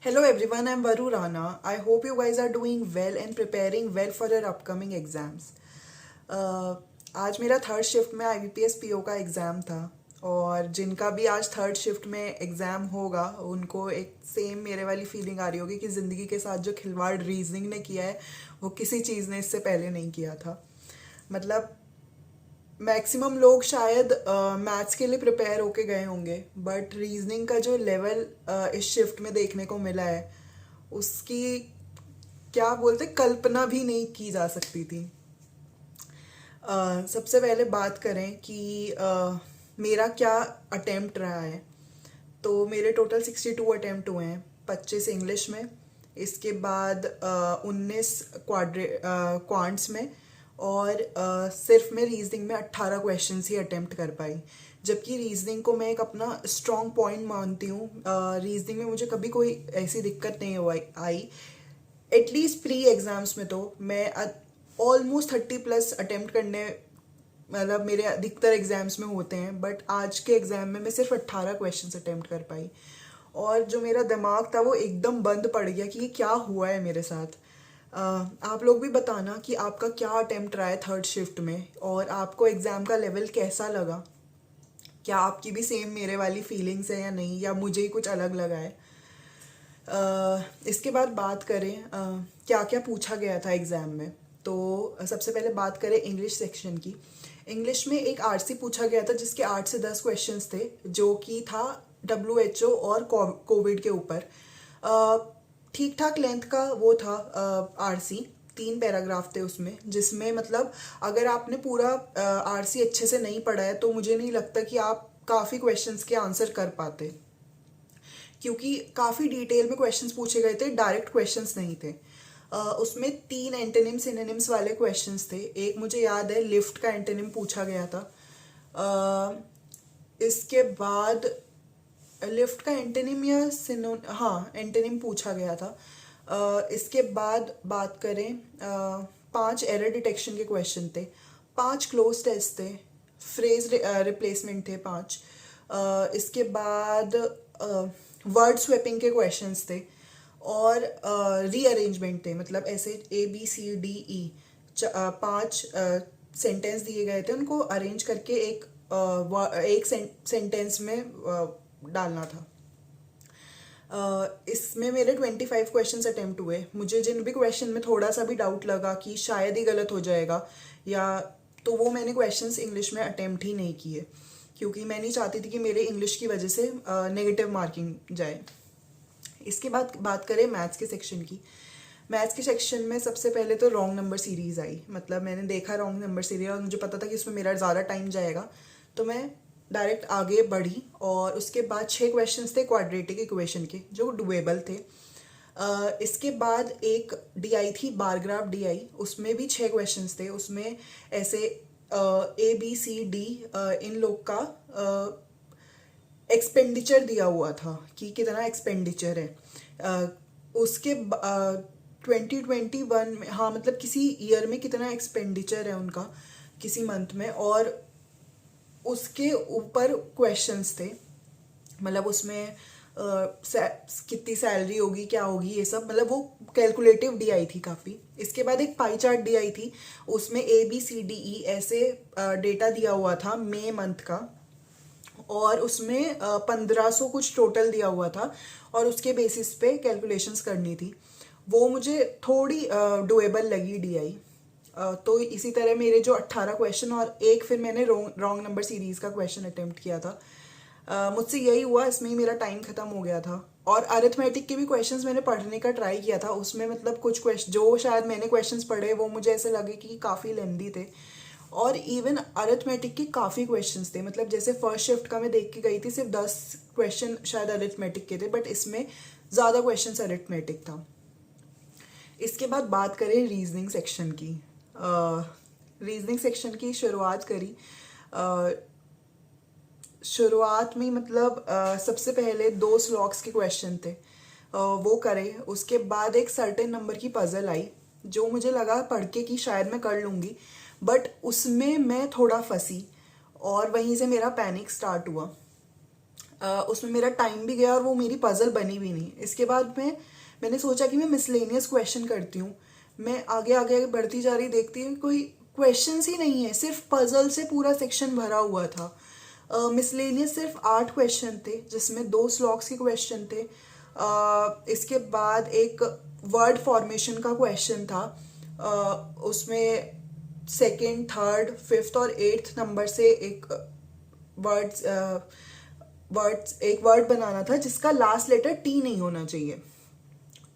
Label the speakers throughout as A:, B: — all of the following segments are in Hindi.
A: Hello everyone, I'm Varu Rana. I hope you guys are doing well and preparing well for your upcoming exams. आज मेरा थर्ड शिफ्ट में IBPS PO का एग्ज़ाम था और जिनका भी आज थर्ड शिफ्ट में एग्ज़ाम होगा उनको एक सेम मेरे वाली फीलिंग आ रही होगी कि ज़िंदगी के साथ जो खिलवाड़ रीजनिंग ने किया है वो किसी चीज़ ने इससे पहले नहीं किया था। मतलब मैक्सिमम लोग शायद मैथ्स के लिए प्रिपेयर होके गए होंगे, बट रीजनिंग का जो लेवल इस शिफ्ट में देखने को मिला है उसकी क्या बोलते कल्पना भी नहीं की जा सकती थी। सबसे पहले बात करें कि मेरा क्या अटेम्प्ट रहा है। तो मेरे टोटल 62 अटेम्प्ट हुए हैं, 25 इंग्लिश में, इसके बाद 19 क्वांट्स में और सिर्फ मैं रीजनिंग में 18 क्वेश्चंस ही अटेम्प्ट कर पाई। जबकि रीजनिंग को मैं एक अपना स्ट्रॉन्ग पॉइंट मानती हूँ। रीजनिंग में मुझे कभी कोई ऐसी दिक्कत नहीं हुआ आई। एटलीस्ट प्री एग्ज़ाम्स में तो मैं ऑलमोस्ट 30+ अटेम्प्ट करने, मतलब मेरे अधिकतर एग्जाम्स में होते हैं, बट आज के एग्ज़ाम में मैं सिर्फ 18 क्वेश्चंस अटेम्प्ट कर पाई। और जो मेरा दिमाग था वो एकदम बंद पड़ गया कि ये क्या हुआ है मेरे साथ। आप लोग भी बताना कि आपका क्या अटेम्प्ट रहा है थर्ड शिफ्ट में और आपको एग्ज़ाम का लेवल कैसा लगा। क्या आपकी भी सेम मेरे वाली फीलिंग्स है या नहीं, या मुझे ही कुछ अलग लगा है। इसके बाद बात करें क्या क्या पूछा गया था एग्ज़ाम में। तो सबसे पहले बात करें इंग्लिश सेक्शन की। इंग्लिश में एक आरसी पूछा गया था जिसके 8 से 10 क्वेश्चंस थे, जो कि था WHO और कोविड के ऊपर। ठीक ठाक लेंथ का वो था आरसी, 3 पैराग्राफ थे उसमें, जिसमें मतलब अगर आपने पूरा आरसी अच्छे से नहीं पढ़ा है तो मुझे नहीं लगता कि आप काफ़ी क्वेश्चंस के आंसर कर पाते, क्योंकि काफ़ी डिटेल में क्वेश्चंस पूछे गए थे, डायरेक्ट क्वेश्चंस नहीं थे। उसमें 3 एंटोनिम सिनोनिम्स वाले क्वेश्चंस थे। एक मुझे याद है लिफ्ट का एंटोनिम पूछा गया था। इसके बाद लिफ्ट का एंटोनिम या हाँ एंटोनिम पूछा गया था। इसके बाद बात करें 5 एरर डिटेक्शन के क्वेश्चन थे, 5 क्लोज टेस्ट थे, फ्रेज रिप्लेसमेंट थे 5। इसके बाद वर्ड स्वैपिंग के क्वेश्चंस थे और रीअरेंजमेंट थे। मतलब ऐसे ABCDE 5 सेंटेंस दिए गए थे, उनको अरेंज करके एक सेंटेंस में डालना था। इसमें मेरे 25 क्वेश्चंस अटेम्प्ट हुए। मुझे जिन भी क्वेश्चन में थोड़ा सा भी डाउट लगा कि शायद ही गलत हो जाएगा या, तो वो मैंने क्वेश्चंस इंग्लिश में अटेम्प्ट ही नहीं किए, क्योंकि मैं नहीं चाहती थी कि मेरे इंग्लिश की वजह से नेगेटिव मार्किंग जाए। इसके बाद बात करें मैथ्स के सेक्शन की। मैथ्स के सेक्शन में सबसे पहले तो रॉन्ग नंबर सीरीज़ आई। मतलब मैंने देखा रॉन्ग नंबर सीरीज और मुझे पता था कि उसमें मेरा ज़्यादा टाइम जाएगा, तो मैं डायरेक्ट आगे बढ़ी। और उसके बाद 6 क्वेश्चंस थे क्वाड्रेटिक इक्वेशन के, जो डुएबल थे। इसके बाद एक DI थी, बार ग्राफ DI, उसमें भी 6 क्वेश्चंस थे। उसमें ऐसे ABCD इन लोग का एक्सपेंडिचर दिया हुआ था कि कितना एक्सपेंडिचर है। उसके 2021 में, हाँ मतलब किसी ईयर में कितना एक्सपेंडिचर है उनका किसी मंथ में, और उसके ऊपर क्वेश्चंस थे। मतलब उसमें कितनी सैलरी होगी, क्या होगी, ये सब, मतलब वो कैलकुलेटिव DI थी काफ़ी। इसके बाद एक पाई चार्ट DI थी, उसमें ABCDE ऐसे डेटा दिया हुआ था मई मंथ का, और उसमें 1500 कुछ टोटल दिया हुआ था और उसके बेसिस पे कैलकुलेशंस करनी थी। वो मुझे थोड़ी डुएबल लगी DI। तो इसी तरह मेरे जो 18 क्वेश्चन और एक फिर मैंने रॉन्ग नंबर सीरीज़ का क्वेश्चन अटेम्प्ट किया था। मुझसे यही हुआ, इसमें ही मेरा टाइम ख़त्म हो गया था। और अरिथमेटिक के भी क्वेश्चंस मैंने पढ़ने का ट्राई किया था। उसमें मतलब कुछ क्वेश्चन जो शायद मैंने क्वेश्चंस पढ़े वो मुझे ऐसे लगे कि काफ़ी लेंदी थे। और इवन अरिथमेटिक के काफ़ी क्वेश्चंस थे। मतलब जैसे फर्स्ट शिफ्ट का मैं देख के गई थी, सिर्फ 10 क्वेश्चन शायद अरिथमेटिक के थे, बट इसमें ज़्यादा क्वेश्चंस अरिथमेटिक था। इसके बाद बात करें रीजनिंग सेक्शन की। रीजनिंग सेक्शन की शुरुआत करी। शुरुआत में मतलब सबसे पहले 2 स्लॉक्स के क्वेश्चन थे, वो करे। उसके बाद एक सर्टेन नंबर की पजल आई जो मुझे लगा पढ़ के कि शायद मैं कर लूँगी, बट उसमें मैं थोड़ा फंसी और वहीं से मेरा पैनिक स्टार्ट हुआ। उसमें मेरा टाइम भी गया और वो मेरी पजल बनी भी नहीं। इसके बाद मैंने सोचा कि मैं मिसलेनियस क्वेश्चन करती हूँ। मैं आगे आगे बढ़ती जा रही, देखती हूँ कोई क्वेश्चंस ही नहीं है, सिर्फ पजल से पूरा सेक्शन भरा हुआ था। मिसलेनियस सिर्फ 8 क्वेश्चन थे, जिसमें 2 स्लॉक्स के क्वेश्चन थे। इसके बाद एक वर्ड फॉर्मेशन का क्वेश्चन था। उसमें सेकेंड, थर्ड, फिफ्थ और 8th नंबर से एक वर्ड बनाना था जिसका लास्ट लेटर टी नहीं होना चाहिए,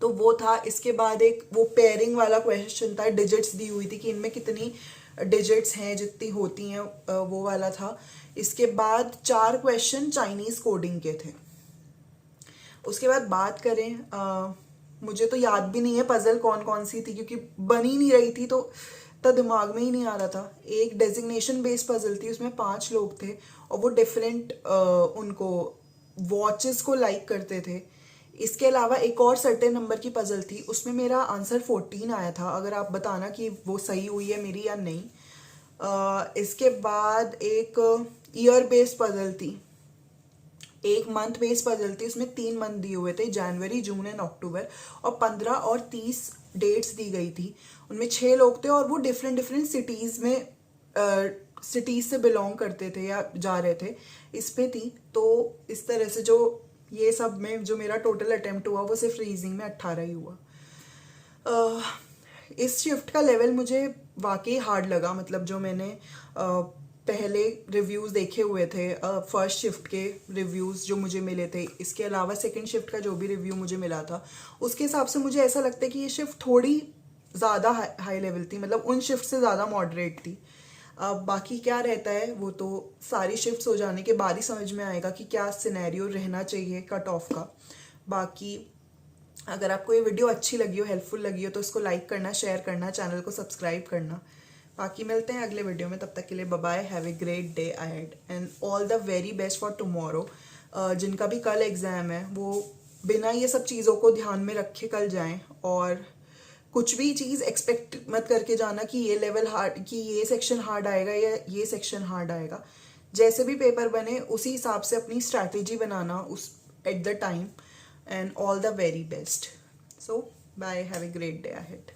A: तो वो था। इसके बाद एक वो पेयरिंग वाला क्वेश्चन था, डिजिट्स दी हुई थी कि इनमें कितनी डिजिट्स हैं जितनी होती हैं, वो वाला था। इसके बाद 4 क्वेश्चन चाइनीज कोडिंग के थे। उसके बाद बात करें, मुझे तो याद भी नहीं है पजल कौन कौन सी थी, क्योंकि बन ही नहीं रही थी तो दिमाग में ही नहीं आ रहा था। एक डेजिग्नेशन बेस्ड पजल थी, उसमें 5 लोग थे और वो डिफरेंट उनको वॉचेस को लाइक करते थे। इसके अलावा एक और सर्टेन नंबर की पजल थी, उसमें मेरा आंसर 14 आया था। अगर आप बताना कि वो सही हुई है मेरी या नहीं। इसके बाद एक ईयर बेस्ड पजल थी, एक मंथ बेस्ड पजल थी, उसमें 3 मंथ दिए हुए थे, जनवरी, जून एंड अक्टूबर, और 15 और 30 डेट्स दी गई थी। उनमें 6 लोग थे और वो डिफरेंट डिफरेंट सिटीज से बिलोंग करते थे या जा रहे थे, इस पे थी। तो इस तरह से जो ये सब में जो मेरा टोटल अटेम्प्ट हुआ वो सिर्फ रीजनिंग में 18 ही हुआ। इस शिफ्ट का लेवल मुझे वाकई हार्ड लगा। मतलब जो मैंने पहले रिव्यूज़ देखे हुए थे, फर्स्ट शिफ्ट के रिव्यूज़ जो मुझे मिले थे, इसके अलावा सेकंड शिफ्ट का जो भी रिव्यू मुझे मिला था, उसके हिसाब से मुझे ऐसा लगता है कि ये शिफ्ट थोड़ी ज़्यादा हाई लेवल थी, मतलब उन शिफ्ट से ज़्यादा मॉडरेट थी। अब बाकी क्या रहता है वो तो सारी शिफ्ट्स हो जाने के बाद ही समझ में आएगा कि क्या सिनेरियो रहना चाहिए कट ऑफ का। बाकी अगर आपको ये वीडियो अच्छी लगी हो, हेल्पफुल लगी हो, तो इसको लाइक करना, शेयर करना, चैनल को सब्सक्राइब करना। बाकी मिलते हैं अगले वीडियो में, तब तक के लिए bye bye, have a great day ahead and all the very best for tomorrow. जिनका भी कल एग्ज़ाम है वो बिना ये सब चीज़ों को ध्यान में रखे कल जाएं, और कुछ भी चीज़ एक्सपेक्ट मत करके जाना कि ये लेवल हार्ड, कि ये सेक्शन हार्ड आएगा या ये सेक्शन हार्ड आएगा। जैसे भी पेपर बने उसी हिसाब से अपनी स्ट्रैटेजी बनाना उस at the time, and all the very best. So bye, have a great day ahead.